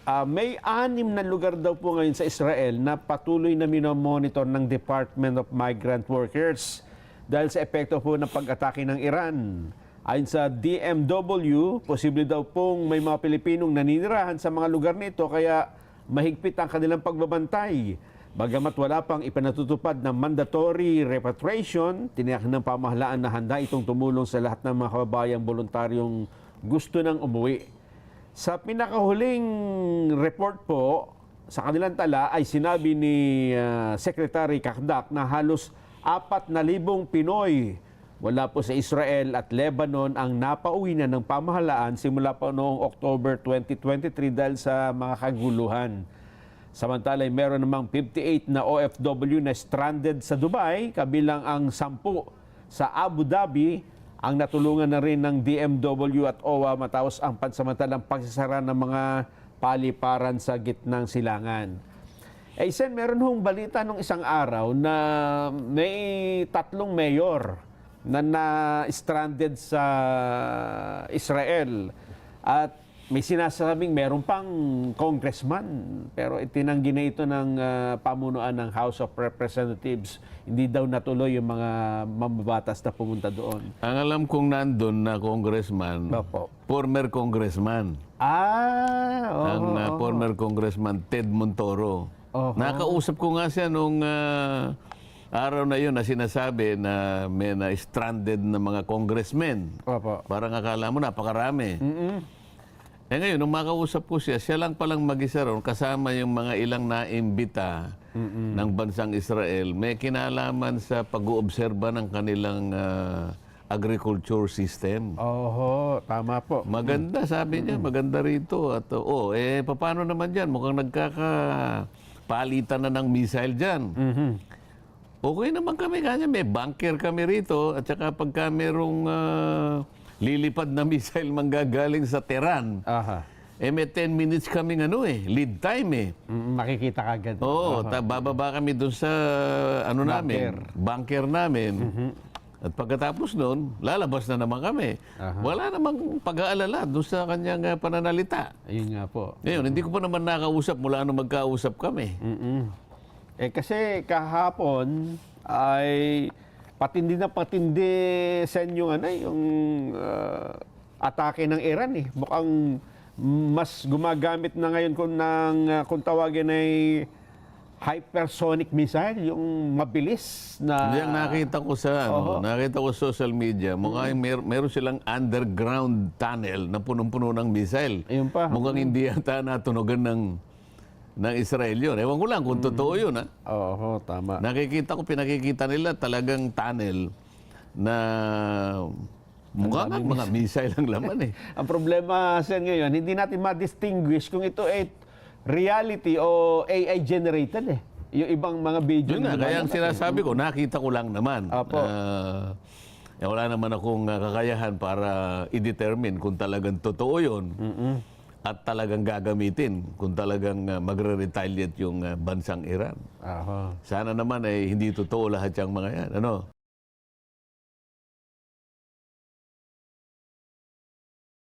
May 6 na lugar daw po ngayon sa Israel na patuloy na minomonitor ng Department of Migrant Workers dahil sa epekto po ng pag-atake ng Iran. Ayon sa DMW, posible daw pong may mga Pilipinong naninirahan sa mga lugar nito kaya mahigpit ang kanilang pagbabantay. Bagamat wala pang ipinatutupad na mandatory repatriation, tiniyak ng pamahalaan na handa itong tumulong sa lahat ng mga kababayang voluntaryong gusto nang umuwi. Sa pinakahuling report po, sa kanilang tala ay sinabi ni Secretary Kakdak na halos 4,000 Pinoy wala po sa Israel at Lebanon ang napauwi na ng pamahalaan simula pa noong October 2023 dahil sa mga kaguluhan. Samantala, meron namang 58 na OFW na stranded sa Dubai, kabilang ang 10 sa Abu Dhabi. Ang natulungan na rin ng DMW at OWA matapos ang pansamantalang pagsasara ng mga paliparan sa gitnang silangan. Sen, meron hong balita nung isang araw na may 3 mayor na na-stranded sa Israel at may sinasabing meron pang congressman pero itinanggi na ito ng pamunuan ng House of Representatives. Hindi daw natuloy yung mga mambabatas na pumunta doon. Ang alam kong nandun na congressman, former congressman. Ang former congressman Ted Montoro. Nakausap ko nga siya nung araw na yun na sinasabi na may na-stranded na mga congressmen. Parang akala mo napakarami. Ngayon, nung makausap ko siya, siya lang palang mag-isa ron, kasama yung mga ilang naimbita ng bansang Israel, may kinalaman sa pag-uobserba ng kanilang agriculture system. Tama po. Maganda, sabi niya, maganda rito. At paano naman dyan? Mukhang nagkakapalitan na ng missile dyan. Okay naman kami, kanya may bunker kami rito, at saka pagka merong lilipad na missile manggagaling sa Tehran. May 10 minutes kaming lead time Makikita kagad. Bababa kami doon sa bunker namin. At pagkatapos noon, lalabas na naman kami. Wala namang pag-aalala doon sa kanyang pananalita. Ayun nga po. Ngayon, hindi ko pa naman nakausap mula nung magkausap kami. Kasi kahapon ay patindi na patindi yung atake ng Iran Mukhang mas gumagamit na ngayon kung tawagin ay hypersonic missile, yung mabilis na. Yung nakita ko sa nakita ko sa social media, mukhang meron silang underground tunnel na punong-puno ng missile. Ayun pa. Mukhang hindi yata natunogan ng Israel yun. Ewan ko lang kung totoo yun. Tama. Pinakikita nila talagang tunnel na mukhang mga missile ang laman Ang problema sa ngayon, hindi natin ma-distinguish kung ito ay reality o AI generated Yung ibang mga video. Yun na, kaya ang sinasabi ko, nakita ko lang naman. Wala naman akong kakayahan para i-determine kung talagang totoo yun. At talagang gagamitin kung talagang magre-retaliate yung bansang Iran. Sana naman hindi totoo lahat yung mga yan.